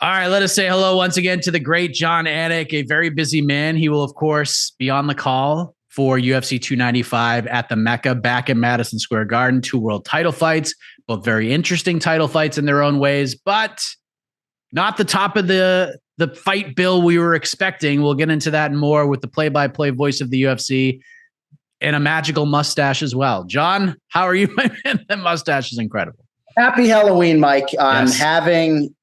All right, let us say hello once again to the great Jon Anik, a very busy man. He will, of course, be on the call for UFC 295 at the Mecca back in Madison Square Garden. 2 world title fights, both very interesting title fights in their own ways, but not the top of the fight bill we were expecting. We'll get into that and more with the play-by-play voice of the UFC and a magical mustache as well. Jon, how are you, my man? That mustache is incredible. Happy Halloween, Mike. I'm Yes. having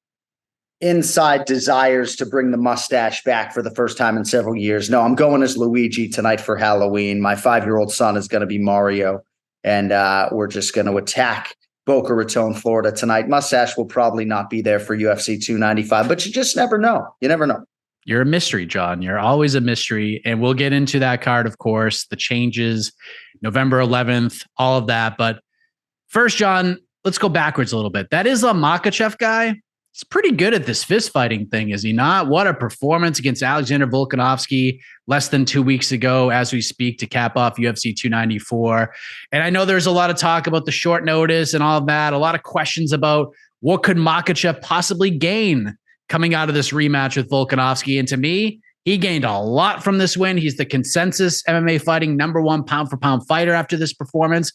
inside desires to bring the mustache back for the first time in several years. No, I'm going as Luigi tonight for Halloween. My 5-year-old son is going to be Mario, and we're just going to attack Boca Raton, Florida tonight. Mustache will probably not be there for UFC 295, but you just never know. You never know. You're a mystery, Jon. You're always a mystery. And we'll get into that card, of course, the changes, November 11th, all of that. But first, Jon, let's go backwards a little bit. That Islam Makhachev guy, he's pretty good at this fist fighting thing, is he not? What a performance against Alexander Volkanovski less than 2 weeks ago as we speak to cap off UFC 294. And I know there's a lot of talk about the short notice and all of that, a lot of questions about what could Makhachev possibly gain coming out of this rematch with Volkanovski. And to me, he gained a lot from this win. He's the consensus MMA fighting #1 pound-for-pound fighter after this performance.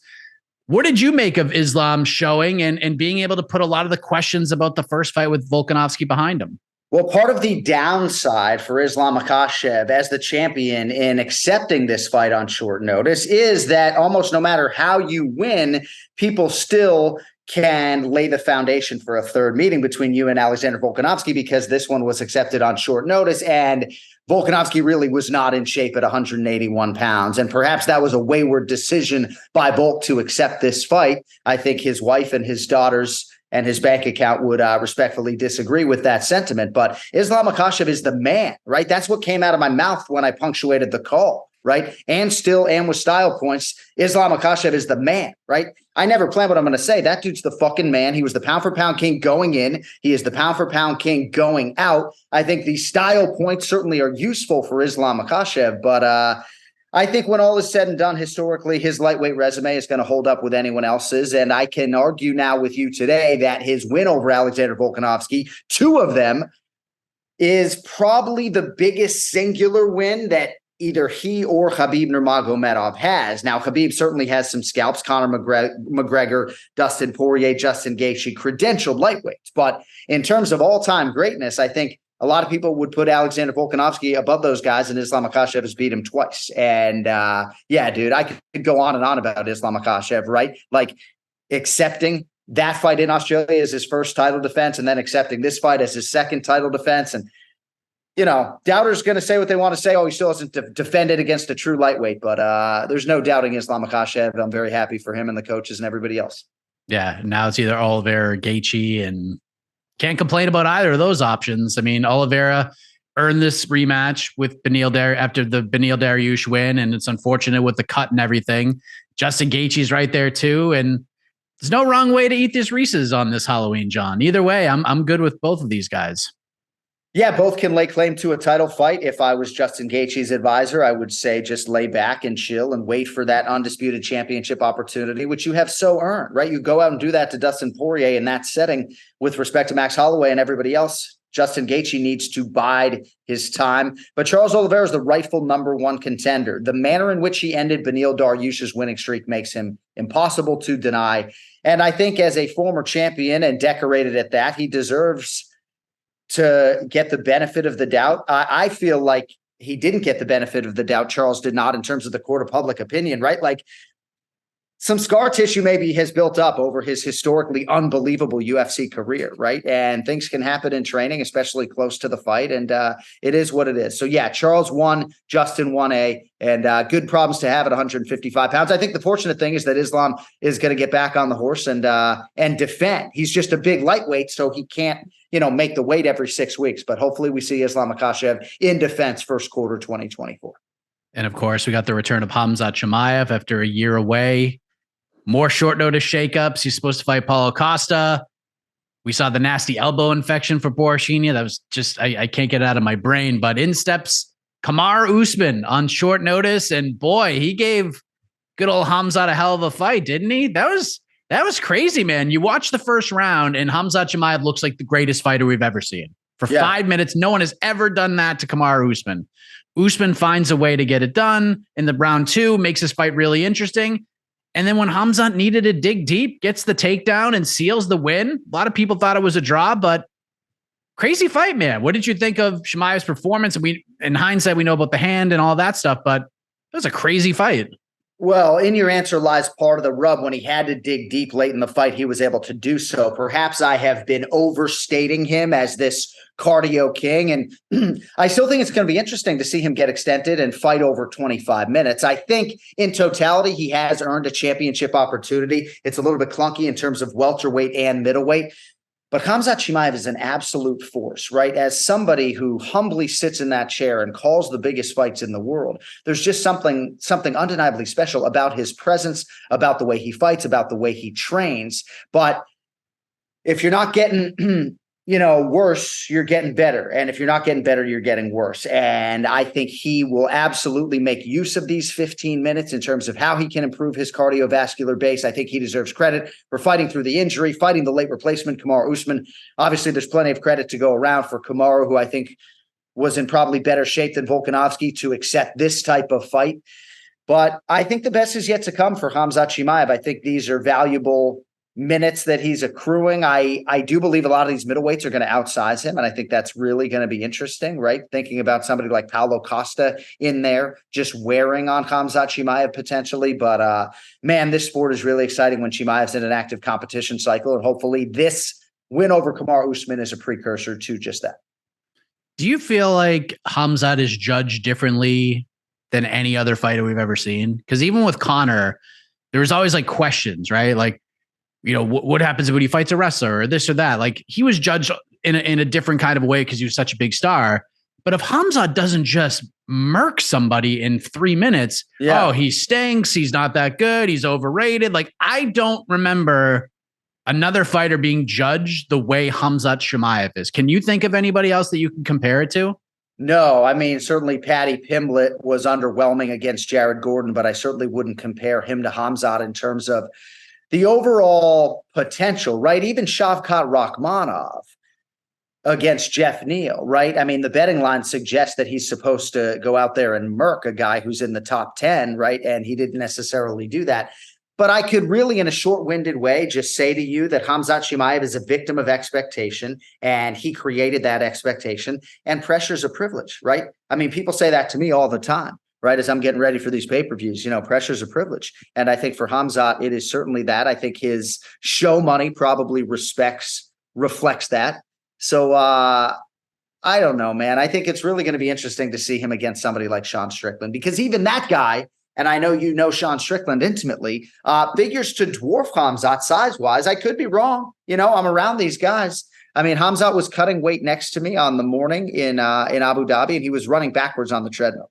What did you make of Islam showing and being able to put a lot of the questions about the first fight with Volkanovski behind him? Well, part of the downside for Islam Makhachev as the champion in accepting this fight on short notice is that almost no matter how you win, people still can lay the foundation for a third meeting between you and Alexander Volkanovski, because this one was accepted on short notice and Volkanovski really was not in shape at 181 pounds. And perhaps that was a wayward decision by Volk to accept this fight. I think his wife and his daughters and his bank account would respectfully disagree with that sentiment. But Islam Makhachev is the man, right? That's what came out of my mouth when I punctuated the call, right? And with style points, Islam Makhachev is the man, right? I never planned what I'm going to say. That dude's the fucking man. He was the pound-for-pound king going in. He is the pound-for-pound king going out. I think the style points certainly are useful for Islam Makhachev, but I think when all is said and done, historically, his lightweight resume is going to hold up with anyone else's. And I can argue now with you today that his win over Alexander Volkanovski, 2 of them, is probably the biggest singular win that either he or Khabib Nurmagomedov has. Now, Khabib certainly has some scalps, Conor McGregor, Dustin Poirier, Justin Gaethje, credentialed lightweights. But in terms of all-time greatness, I think a lot of people would put Alexander Volkanovski above those guys, and Islam Makhachev has beat him twice. And yeah, dude, I could go on and on about Islam Makhachev, right? Like accepting that fight in Australia as his first title defense and then accepting this fight as his second title defense. And you know, doubters going to say what they want to say. Oh, he still hasn't defended against a true lightweight, but there's no doubting Islam Makhachev. I'm very happy for him and the coaches and everybody else. Yeah, now it's either Oliveira or Gaethje, and can't complain about either of those options. I mean, Oliveira earned this rematch with Beneil after the Beneil Dariush win, and it's unfortunate with the cut and everything. Justin Gaethje's right there too, and there's no wrong way to eat these Reese's on this Halloween, Jon. Either way, I'm good with both of these guys. Yeah, both can lay claim to a title fight. If I was Justin Gaethje's advisor, I would say just lay back and chill and wait for that undisputed championship opportunity, which you have so earned, right? You go out and do that to Dustin Poirier in that setting with respect to Max Holloway and everybody else. Justin Gaethje needs to bide his time. But Charles Oliveira is the rightful #1 contender. The manner in which he ended Beneil Dariush's winning streak makes him impossible to deny. And I think as a former champion and decorated at that, he deserves to get the benefit of the doubt. I feel like he didn't get the benefit of the doubt. Charles did not in terms of the court of public opinion, right? Like some scar tissue maybe has built up over his historically unbelievable UFC career, right? And things can happen in training, especially close to the fight. And it is what it is. So yeah, Charles won, Justin 1A, and good problems to have at 155 pounds. I think the fortunate thing is that Islam is going to get back on the horse and defend. He's just a big lightweight, so he can't, make the weight every 6 weeks. But hopefully we see Islam Makhachev in defense first quarter 2024. And of course, we got the return of Khamzat Chimaev after a year away. More short notice shakeups. He's supposed to fight Paulo Costa. We saw the nasty elbow infection for Borrachinha. That was just, I can't get it out of my brain. But in steps Kamaru Usman on short notice. And boy, he gave good old Khamzat a hell of a fight, didn't he? That was crazy, man. You watch the first round and Khamzat Chimaev looks like the greatest fighter we've ever seen. for 5 minutes. No one has ever done that to Kamaru Usman. Usman finds a way to get it done in the round 2, makes this fight really interesting. And then when Khamzat needed to dig deep, gets the takedown and seals the win. A lot of people thought it was a draw, but crazy fight, man. What did you think of Chimaev's performance? In hindsight, we know about the hand and all that stuff, but it was a crazy fight. Well, in your answer lies part of the rub. When he had to dig deep late in the fight, he was able to do so. Perhaps I have been overstating him as this cardio king. And I still think it's going to be interesting to see him get extended and fight over 25 minutes. I think in totality, he has earned a championship opportunity. It's a little bit clunky in terms of welterweight and middleweight. But Khamzat Chimaev is an absolute force, right? As somebody who humbly sits in that chair and calls the biggest fights in the world, there's just something undeniably special about his presence, about the way he fights, about the way he trains. But if you're not getting worse, you're getting better. And if you're not getting better, you're getting worse. And I think he will absolutely make use of these 15 minutes in terms of how he can improve his cardiovascular base. I think he deserves credit for fighting through the injury, fighting the late replacement, Kamaru Usman. Obviously, there's plenty of credit to go around for Kamaru, who I think was in probably better shape than Volkanovski to accept this type of fight. But I think the best is yet to come for Khamzat Chimaev. I think these are valuable minutes that he's accruing. I do believe a lot of these middleweights are going to outsize him, and I think that's really going to be interesting, right? Thinking about somebody like Paulo Costa in there, just wearing on Khamzat Chimaev potentially. But man, this sport is really exciting when Chimaev's in an active competition cycle, and hopefully this win over Kamaru Usman is a precursor to just that. Do you feel like Khamzat is judged differently than any other fighter we've ever seen? Because even with Conor, there was always like questions, right? Like, what happens when he fights a wrestler or this or that? Like, he was judged in a different kind of way because he was such a big star. But if Khamzat doesn't just murk somebody in 3 minutes, he stinks, he's not that good, he's overrated. Like, I don't remember another fighter being judged the way Khamzat Chimaev is. Can you think of anybody else that you can compare it to? No, I mean, certainly Paddy Pimblett was underwhelming against Jared Gordon, but I certainly wouldn't compare him to Khamzat in terms of the overall potential, right? Even Shavkat Rakhmonov against Jeff Neal, right? I mean, the betting line suggests that he's supposed to go out there and murk a guy who's in the top 10, right? And he didn't necessarily do that. But I could really, in a short-winded way, just say to you that Khamzat Chimaev is a victim of expectation, and he created that expectation, and pressure is a privilege, right? I mean, people say that to me all the time. Right, as I'm getting ready for these pay-per-views, pressure is a privilege. And I think for Khamzat, it is certainly that. I think his show money probably reflects that. So I don't know, man. I think it's really going to be interesting to see him against somebody like Sean Strickland, because even that guy, and I know you know Sean Strickland intimately, figures to dwarf Khamzat size-wise. I could be wrong. I'm around these guys. I mean, Khamzat was cutting weight next to me on the morning in Abu Dhabi, and he was running backwards on the treadmill.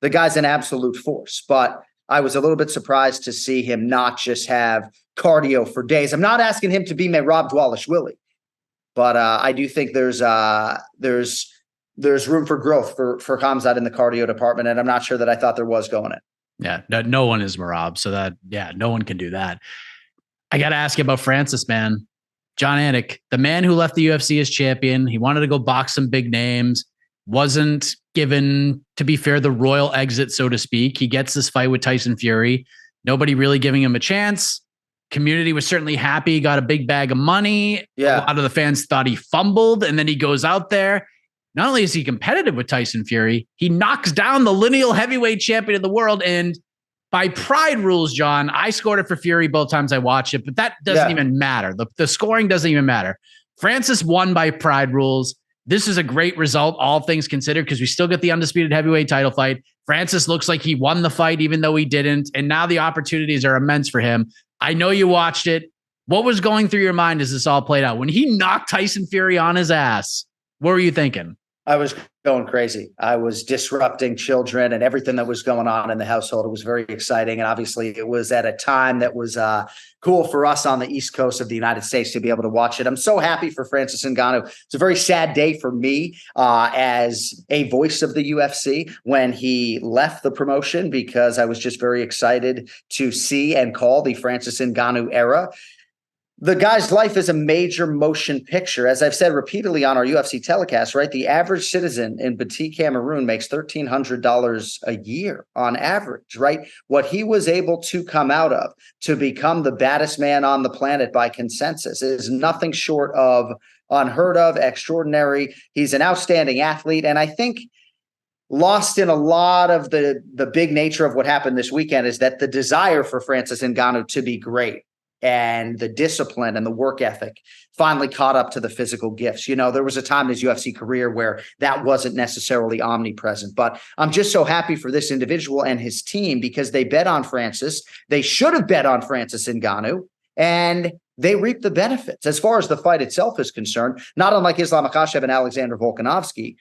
The guy's an absolute force, but I was a little bit surprised to see him not just have cardio for days. I'm not asking him to be Merab Dvalishvili, but I do think there's room for growth for Khamzat in the cardio department, and I'm not sure that I thought there was going in. Yeah, no one is Merab, so no one can do that. I got to ask you about Francis, man. Jon Anik, the man who left the UFC as champion. He wanted to go box some big names. Wasn't given, to be fair, the royal exit, so to speak. He gets this fight with Tyson Fury. Nobody really giving him a chance. Community was certainly happy, got a big bag of money. Yeah. A lot of the fans thought he fumbled, and then he goes out there. Not only is he competitive with Tyson Fury, he knocks down the lineal heavyweight champion of the world. And by pride rules, John, I scored it for Fury both times I watched it, but that doesn't even matter. The scoring doesn't even matter. Francis won by pride rules. This is a great result, all things considered, because we still get the undisputed heavyweight title fight. Francis looks like he won the fight, even though he didn't. And now the opportunities are immense for him. I know you watched it. What was going through your mind as this all played out? When he knocked Tyson Fury on his ass, what were you thinking? I was going crazy. I was disrupting children and everything that was going on in the household. It was very exciting. And obviously it was at a time that was cool for us on the East Coast of the United States to be able to watch it. I'm so happy for Francis Ngannou. It's a very sad day for me as a voice of the UFC when he left the promotion, because I was just very excited to see and call the Francis Ngannou era. the guy's life is a major motion picture. As I've said repeatedly on our UFC telecast, right? The average citizen in Batik, Cameroon makes $1,300 a year on average, right? What he was able to come out of to become the baddest man on the planet by consensus is nothing short of unheard of, extraordinary. He's an outstanding athlete. And I think lost in a lot of the big nature of what happened this weekend is that the desire for Francis Ngannou to be great and the discipline and the work ethic finally caught up to the physical gifts. You know, there was a time in his UFC career where that wasn't necessarily omnipresent, but I'm just so happy for this individual and his team because they bet on Francis. They should have bet on Francis Ngannou, and they reap the benefits. As far as the fight itself is concerned, not unlike Islam Makhachev and Alexander Volkanovski.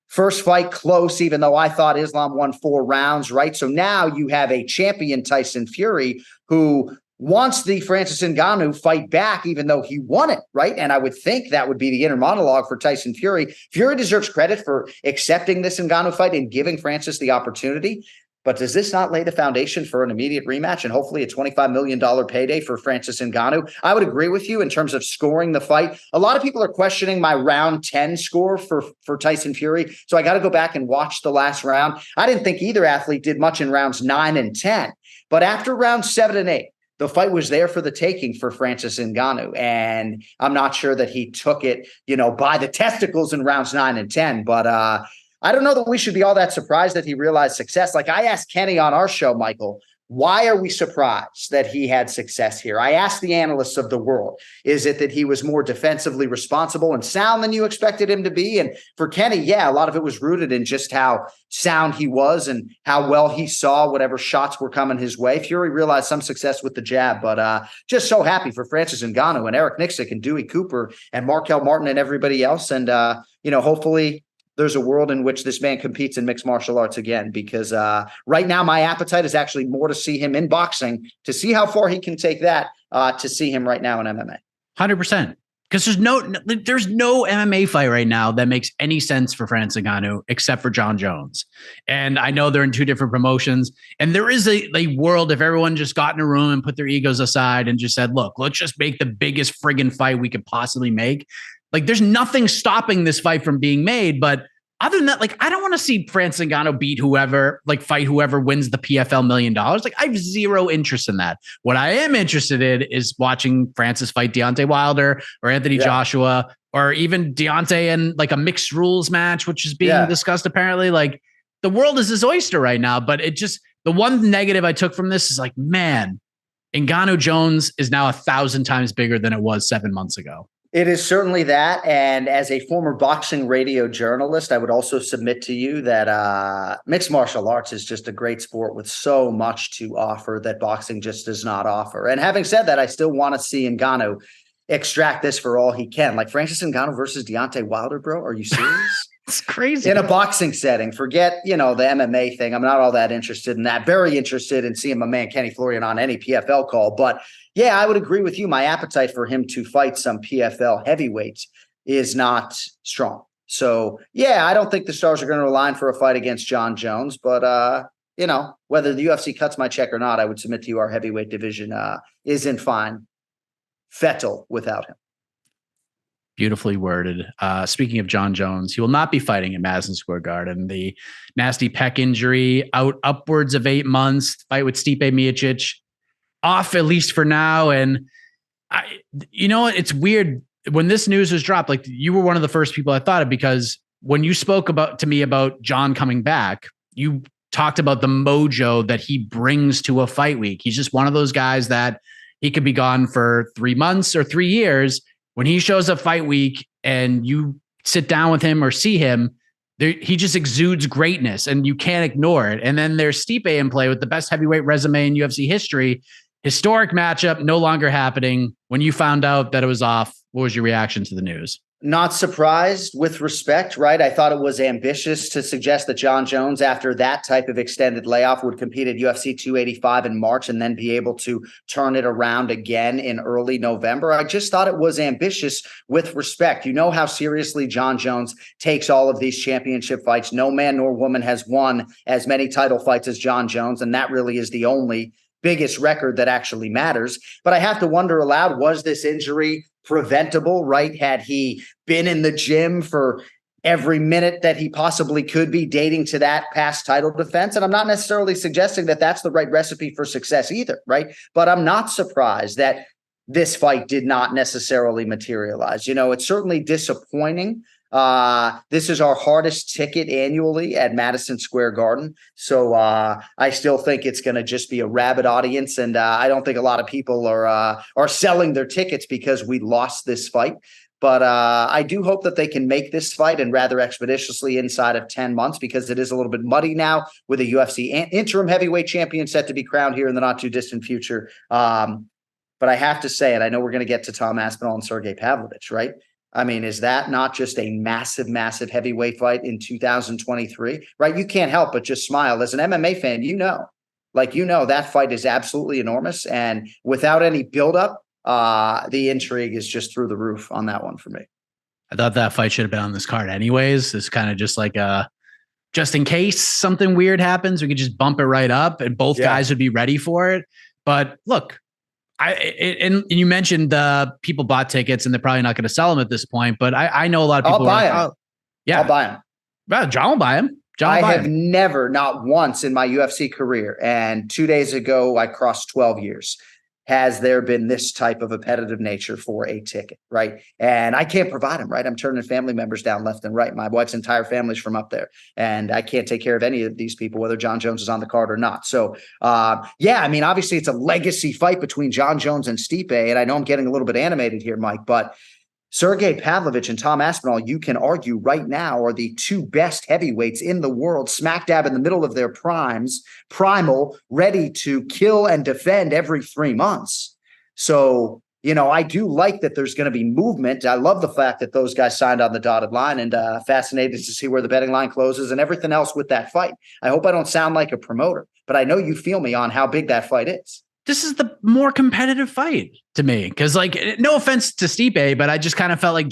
First fight close, even though I thought Islam won 4 rounds, right? So now you have a champion, Tyson Fury, who wants the Francis Ngannou fight back, even though he won it, right? And I would think that would be the inner monologue for Tyson Fury. Fury deserves credit for accepting this Ngannou fight and giving Francis the opportunity. But does this not lay the foundation for an immediate rematch and hopefully a $25 million payday for Francis Ngannou? I would agree with you in terms of scoring the fight. A lot of people are questioning my round 10 score for Tyson Fury. So I got to go back and watch the last round. I didn't think either athlete did much in rounds 9 and 10. But after rounds 7 and 8, the fight was there for the taking for Francis Ngannou. And I'm not sure that he took it, by the testicles in rounds 9 and 10. But I don't know that we should be all that surprised that he realized success. Like I asked Kenny on our show, Michael, why are we surprised that he had success here? I asked the analysts of the world, is it that he was more defensively responsible and sound than you expected him to be? And for Kenny, yeah, a lot of it was rooted in just how sound he was and how well he saw whatever shots were coming his way. Fury realized some success with the jab, but just so happy for Francis Ngannou and Eric Nixick and Dewey Cooper and Markel Martin and everybody else. And, hopefully there's a world in which this man competes in mixed martial arts again, because right now my appetite is actually more to see him in boxing, to see how far he can take that, to see him right now in MMA. 100%. Because there's no MMA fight right now that makes any sense for Francis Ngannou except for Jon Jones. And I know they're in 2 different promotions. And there is a world if everyone just got in a room and put their egos aside and just said, look, let's just make the biggest friggin' fight we could possibly make. Like, there's nothing stopping this fight from being made. But other than that, I don't want to see Francis Ngannou beat whoever, fight whoever wins the PFL $1 million. I have zero interest in that. What I am interested in is watching Francis fight Deontay Wilder or Anthony Joshua, or even Deontay in a mixed rules match, which is being discussed apparently. The world is his oyster right now. But the one negative I took from this is man, Ngannou Jones is now 1,000 times bigger than it was 7 months ago. It is certainly that. And as a former boxing radio journalist, I would also submit to you that mixed martial arts is just a great sport with so much to offer that boxing just does not offer. And having said that, I still want to see Ngannou extract this for all he can. Francis Ngannou versus Deontay Wilder, bro. Are you serious? It's crazy. In a boxing setting. Forget, the MMA thing. I'm not all that interested in that. Very interested in seeing my man Kenny Florian on any PFL call. But yeah, I would agree with you. My appetite for him to fight some PFL heavyweights is not strong. So yeah, I don't think the stars are going to align for a fight against Jon Jones. But whether the UFC cuts my check or not, I would submit to you our heavyweight division is in fine fettle without him. Beautifully worded. Speaking of Jon Jones, he will not be fighting at Madison Square Garden. The nasty pec injury out upwards of 8 months. Fight with Stipe Miocic off at least for now. And it's weird when this news was dropped. You were one of the first people I thought of, because when you spoke to me about Jon coming back, you talked about the mojo that he brings to a fight week. He's just one of those guys that he could be gone for 3 months or 3 years. When he shows up fight week and you sit down with him or see him, he just exudes greatness and you can't ignore it. And then there's Stipe in play with the best heavyweight resume in UFC history. Historic matchup, no longer happening. When you found out that it was off, what was your reaction to the news? Not surprised, with respect, right? I thought it was ambitious to suggest that Jon Jones, after that type of extended layoff, would compete at UFC 285 in March and then be able to turn it around again in early November. I just thought it was ambitious, with respect. You know how seriously Jon Jones takes all of these championship fights. No man nor woman has won as many title fights as Jon Jones, and that really is the only biggest record that actually matters. But I have to wonder aloud, was this injury preventable, right? Had he been in the gym for every minute that he possibly could be, dating to that past title defense? And I'm not necessarily suggesting that that's the right recipe for success either, right? But I'm not surprised that this fight did not necessarily materialize. It's certainly disappointing. This is our hardest ticket annually at Madison Square Garden. So I still think it's going to just be a rabid audience. And I don't think a lot of people are selling their tickets because we lost this fight. But I do hope that they can make this fight, and rather expeditiously, inside of 10 months, because it is a little bit muddy now with a UFC interim heavyweight champion set to be crowned here in the not too distant future. But I have to say, and I know we're going to get to Tom Aspinall and Sergei Pavlovich, right? I mean, is that not just a massive, massive heavyweight fight in 2023, right? You can't help but just smile. As an MMA fan, that fight is absolutely enormous. And without any buildup, the intrigue is just through the roof on that one for me. I thought that fight should have been on this card anyways. It's kind of just like just in case something weird happens, we could just bump it right up and both guys would be ready for it. But look, and you mentioned people bought tickets and they're probably not going to sell them at this point, but I know a lot of people. I'll buy them. I'll buy them. Well, John will buy them. I have never, not once in my UFC career, and 2 days ago I crossed 12 years, has there been this type of appetitive nature for a ticket, right? And I can't provide them, right? I'm turning family members down left and right. My wife's entire family's from up there, and I can't take care of any of these people, whether Jon Jones is on the card or not. So, obviously it's a legacy fight between Jon Jones and Stipe, and I know I'm getting a little bit animated here, Mike, but Sergei Pavlovich and Tom Aspinall, you can argue right now, are the two best heavyweights in the world, smack dab in the middle of their primal, ready to kill and defend every 3 months. So, I do like that there's going to be movement. I love the fact that those guys signed on the dotted line, and fascinated to see where the betting line closes and everything else with that fight. I hope I don't sound like a promoter, but I know you feel me on how big that fight is. This is the more competitive fight to me. Cause no offense to Stipe, but I just kind of felt like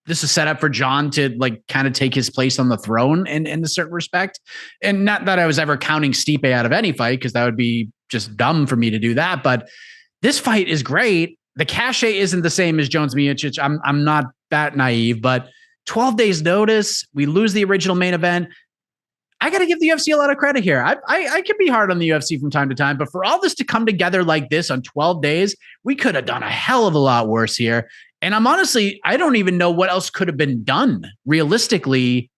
this is set up for Jon to kind of take his place on the throne in a certain respect. And not that I was ever counting Stipe out of any fight, cause that would be just dumb for me to do that. But this fight is great. The cachet isn't the same as Jones Miocic. I'm not that naive, but 12 days notice, we lose the original main event. I got to give the UFC a lot of credit here. I can be hard on the UFC from time to time, but for all this to come together like this on 12 days, we could have done a hell of a lot worse here. And I don't even know what else could have been done realistically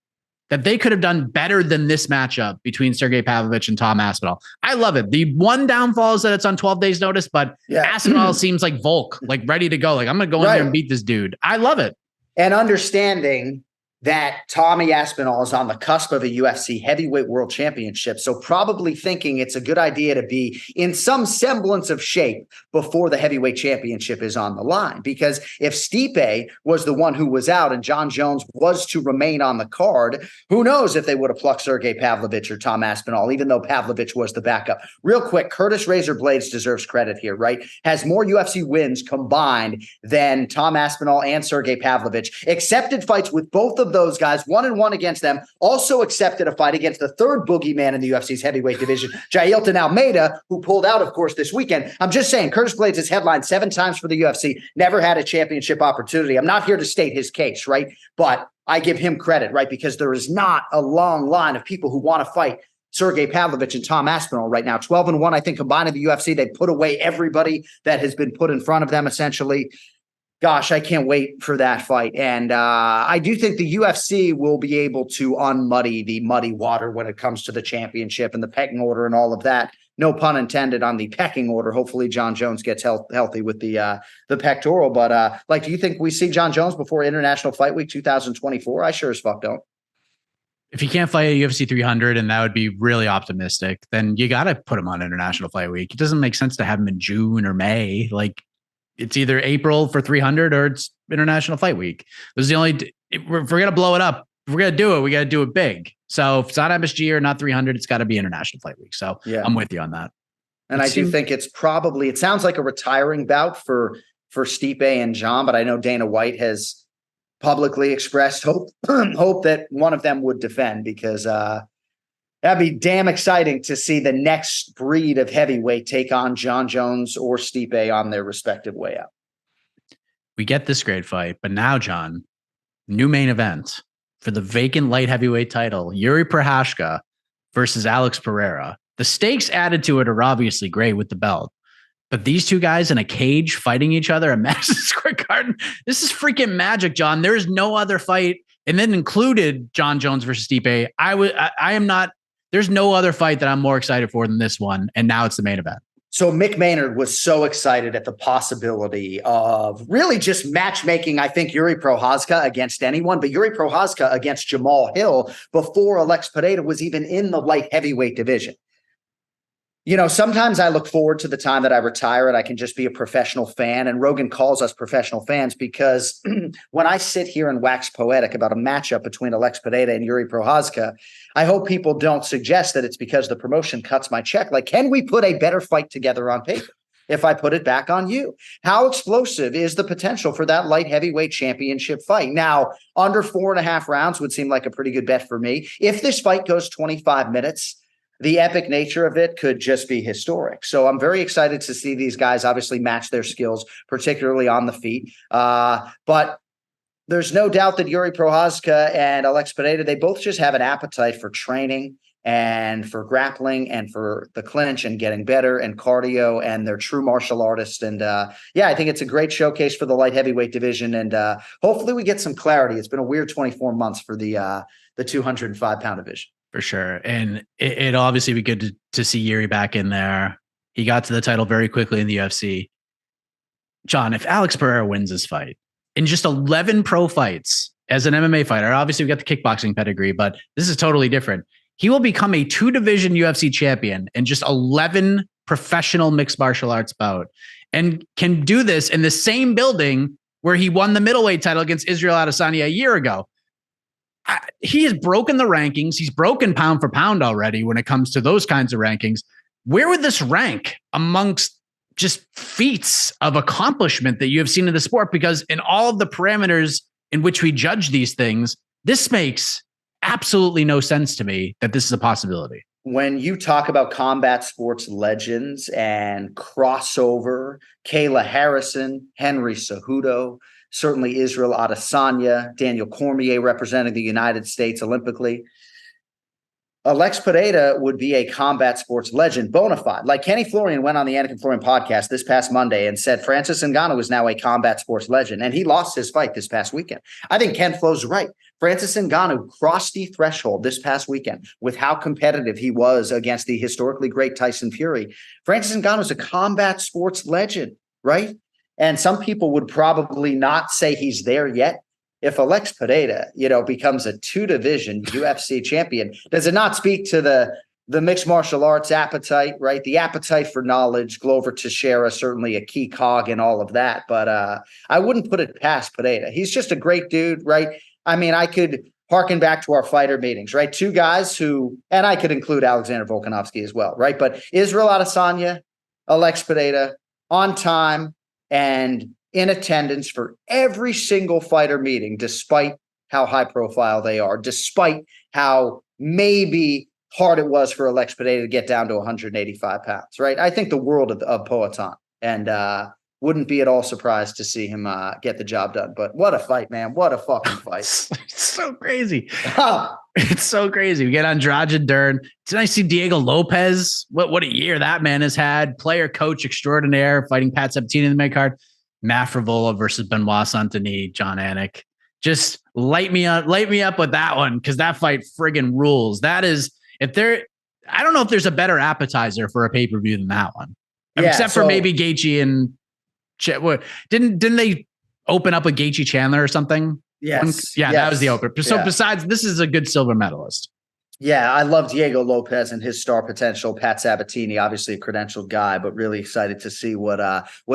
that they could have done better than this matchup between Sergei Pavlovich and Tom Aspinall. I love it. The one downfall is that it's on 12 days notice, but Aspinall seems like Volk, ready to go. I'm going to go in there and beat this dude. I love it. And understanding that Tommy Aspinall is on the cusp of a UFC heavyweight world championship. So probably thinking it's a good idea to be in some semblance of shape before the heavyweight championship is on the line. Because if Stipe was the one who was out and Jon Jones was to remain on the card, who knows if they would have plucked Sergei Pavlovich or Tom Aspinall, even though Pavlovich was the backup. Real quick, Curtis Razor Blades deserves credit here, right? Has more UFC wins combined than Tom Aspinall and Sergei Pavlovich. Accepted fights with both of those guys, 1-1 against them. Also accepted a fight against the third boogeyman in the UFC's heavyweight division, Jailton Almeida, who pulled out, of course, this weekend. I'm just saying, Curtis Blades has headlined 7 times for the UFC, never had a championship opportunity. I'm not here to state his case, right? But I give him credit, right? Because there is not a long line of people who want to fight Sergei Pavlovich and Tom Aspinall right now. 12-1, I think, combined in the UFC. They put away everybody that has been put in front of them, essentially. Gosh, I can't wait for that fight. And I do think the UFC will be able to unmuddy the muddy water when it comes to the championship and the pecking order and all of that. No pun intended on the pecking order. Hopefully Jon Jones gets healthy with the pectoral. But do you think we see Jon Jones before International Fight Week 2024? I sure as fuck don't. If he can't fight at UFC 300, and that would be really optimistic, then you got to put him on International Fight Week. It doesn't make sense to have him in June or May. It's either April for 300 or it's International Fight Week. This is the only, if we're going to blow it up, if we're going to do it, we got to do it big. So if it's not MSG or not 300, it's got to be International Fight Week. So I'm with you on that. And I do think it sounds like a retiring bout for Stipe and Jon, but I know Dana White has publicly expressed hope that one of them would defend because That'd be damn exciting to see the next breed of heavyweight take on Jon Jones or Stipe on their respective way out. We get this great fight, but now, John, new main event for the vacant light heavyweight title, Jiri Prochazka versus Alex Pereira. The stakes added to it are obviously great with the belt, but these two guys in a cage fighting each other at Madison Square Garden, this is freaking magic, John. There is no other fight, and then included Jon Jones versus Stipe. I am not. There's no other fight that I'm more excited for than this one, and now it's the main event. So Mick Maynard was so excited at the possibility of really just matchmaking, I think, Jiri Prochazka against anyone, but Jiri Prochazka against Jamal Hill before Alex Pereira was even in the light heavyweight division. You know, sometimes I look forward to the time that I retire and I can just be a professional fan. And Rogan calls us professional fans because when I sit here and wax poetic about a matchup between Alex Pereira and Jiri Prochazka, I hope people don't suggest that it's because the promotion cuts my check. Like, can we put a better fight together on paper if I put it back on you? How explosive is the potential for that light heavyweight championship fight? Now, under 4.5 rounds would seem like a pretty good bet for me. If this fight goes 25 minutes, the epic nature of it could just be historic. So I'm very excited to see these guys obviously match their skills, particularly on the feet. But there's no doubt that Jiri Prochazka and Alex Pereira, they both just have an appetite for training and for grappling and for the clinch and getting better and cardio, and they're true martial artists. And I think it's a great showcase for the light heavyweight division. And hopefully we get some clarity. It's been a weird 24 months for the 205-pound division. For sure. And it obviously be good to see Jiri back in there. He got to the title very quickly in the UFC. John, if Alex Pereira wins this fight in just 11 pro fights as an MMA fighter, obviously we got the kickboxing pedigree, but this is totally different. He will become a 2-division UFC champion in just 11 professional mixed martial arts bout, and can do this in the same building where he won the middleweight title against Israel Adesanya a year ago. He has broken the rankings. He's broken pound for pound already when it comes to those kinds of rankings. Where would this rank amongst just feats of accomplishment that you have seen in the sport? Because in all of the parameters in which we judge these things, this makes absolutely no sense to me that this is a possibility. When you talk about combat sports legends and crossover, Kayla Harrison, Henry Cejudo, certainly Israel Adesanya, Daniel Cormier representing the United States Olympically. Alex Pereira would be a combat sports legend, bona fide. Like Kenny Florian went on the Anik and Florian podcast this past Monday and said Francis Ngannou is now a combat sports legend, and he lost his fight this past weekend. I think Ken Flo's right. Francis Ngannou crossed the threshold this past weekend with how competitive he was against the historically great Tyson Fury. Francis Ngannou is a combat sports legend, right? And some people would probably not say he's there yet. If Alex Pereira, becomes a 2-division UFC champion, does it not speak to the mixed martial arts appetite, right? The appetite for knowledge. Glover Teixeira, certainly a key cog in all of that. But I wouldn't put it past Pereira. He's just a great dude, right? I mean, I could harken back to our fighter meetings, right? Two guys who, and I could include Alexander Volkanovski as well, right? But Israel Adesanya, Alex Pereira, on time and in attendance for every single fighter meeting, despite how high profile they are, despite how maybe hard it was for Alex Pereira to get down to 185 pounds, right? I think the world of Poatan, and wouldn't be at all surprised to see him get the job done. But what a fight, man. What a fucking fight. It's so crazy. It's so crazy. We get Andrade and Dern. Did I see Diego Lopez? What a year that man has had. Player coach extraordinaire, fighting Pat Sabatini in the main card. Matt Frivola versus Benoit Saint-Denis, Jon Anik. Just light me up with that one, because that fight friggin' rules. That is, I don't know if there's a better appetizer for a pay-per-view than that one. Yeah, except for maybe Gaethje and didn't they open up with Gaethje Chandler or something? Yes. That was the opener. So besides, this is a good silver medalist. Yeah, I love Diego Lopez and his star potential. Pat Sabatini, obviously a credentialed guy, but really excited to see what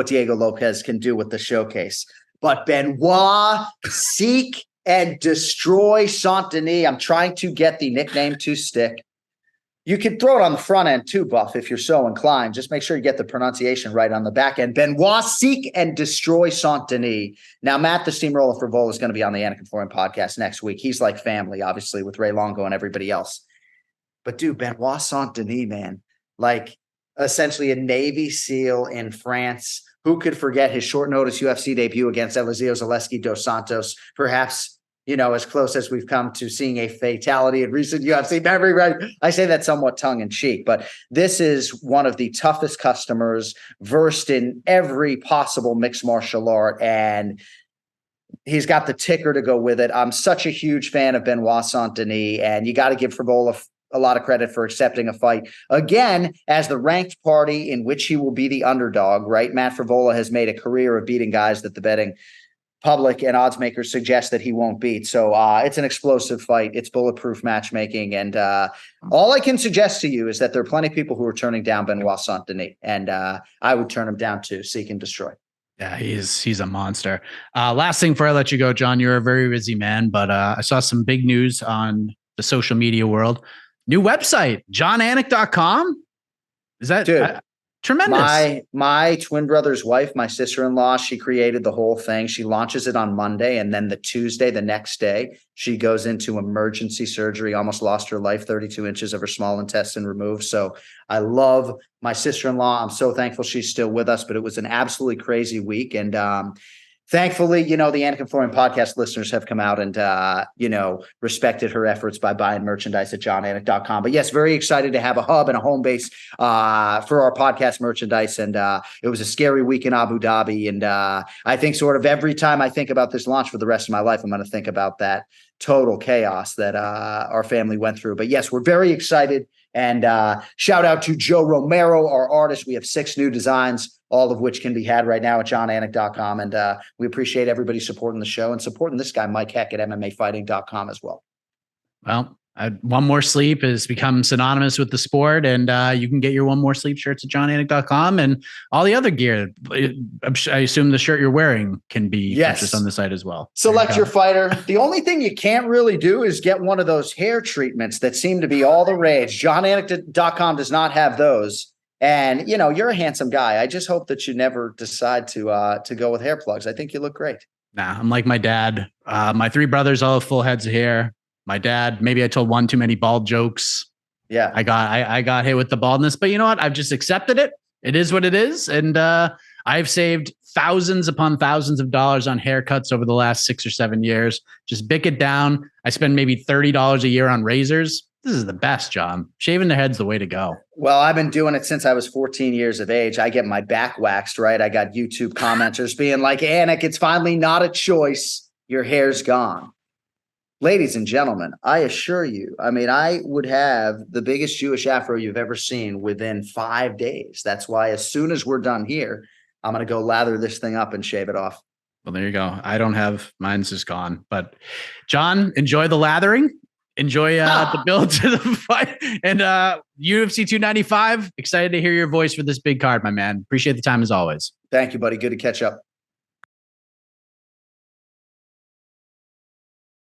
Diego Lopez can do with the showcase. But Benoit, seek and destroy Saint-Denis. I'm trying to get the nickname to stick. You can throw it on the front end too, Buff, if you're so inclined. Just make sure you get the pronunciation right on the back end. Benoit, seek and destroy Saint-Denis. Now, Matt, the Steamroller Frivola, is going to be on the Anik and Florian podcast next week. He's like family, obviously, with Ray Longo and everybody else. But dude, Benoit Saint-Denis, man, like essentially a Navy SEAL in France. Who could forget his short notice UFC debut against Eliseo Zaleski dos Santos? Perhaps, as close as we've come to seeing a fatality in recent UFC memory, right? I say that somewhat tongue in cheek, but this is one of the toughest customers, versed in every possible mixed martial art, and he's got the ticker to go with it. I'm such a huge fan of Benoit Saint-Denis, and you got to give Frevola a lot of credit for accepting a fight again as the ranked party in which he will be the underdog, right? Matt Frevola has made a career of beating guys that the betting public and odds makers suggest that he won't beat. So it's an explosive fight. It's bulletproof matchmaking. And all I can suggest to you is that there are plenty of people who are turning down Benoit Saint-Denis, and I would turn him down to Seek and Destroy. Yeah, he's a monster. Last thing before I let you go, John, you're a very busy man, but I saw some big news on the social media world. New website, jonanik.com. Is that tremendous? My twin brother's wife, my sister-in-law, she created the whole thing. She launches it on Monday, and then the next day, she goes into emergency surgery, almost lost her life, 32 inches of her small intestine removed. So I love my sister-in-law. I'm so thankful she's still with us, but it was an absolutely crazy week. And thankfully, the Anik and Florian podcast listeners have come out and, respected her efforts by buying merchandise at jonanik.com. But yes, very excited to have a hub and a home base for our podcast merchandise. And it was a scary week in Abu Dhabi. And I think sort of every time I think about this launch for the rest of my life, I'm going to think about that total chaos that our family went through. But yes, we're very excited. And shout out to Joe Romero, our artist. We have 6 new designs, all of which can be had right now at jonanik.com. And we appreciate everybody supporting the show and supporting this guy, Mike Heck, at MMAfighting.com as well. Well, One More Sleep has become synonymous with the sport, and you can get your One More Sleep shirts at jonanik.com and all the other gear. I assume the shirt you're wearing can be purchased on the site as well. Select your fighter. The only thing you can't really do is get one of those hair treatments that seem to be all the rage. jonanik.com does not have those. And, you're a handsome guy. I just hope that you never decide to go with hair plugs. I think you look great. Nah, I'm like my dad. My 3 brothers all have full heads of hair. My dad, maybe I told one too many bald jokes. Yeah. I got hit with the baldness, but you know what? I've just accepted it. It is what it is. And I've saved thousands upon thousands of dollars on haircuts over the last 6 or 7 years. Just bick it down. I spend maybe $30 a year on razors. This is the best, John. Shaving the head's the way to go. Well, I've been doing it since I was 14 years of age. I get my back waxed, right? I got YouTube commenters being like, Anik, it's finally not a choice. Your hair's gone. Ladies and gentlemen, I assure you, I would have the biggest Jewish afro you've ever seen within 5 days. That's why as soon as we're done here, I'm going to go lather this thing up and shave it off. Well, there you go. I don't have, mine's just gone. But John, enjoy the lathering. Enjoy the build to the fight. And UFC 295, excited to hear your voice for this big card, my man. Appreciate the time as always. Thank you, buddy. Good to catch up.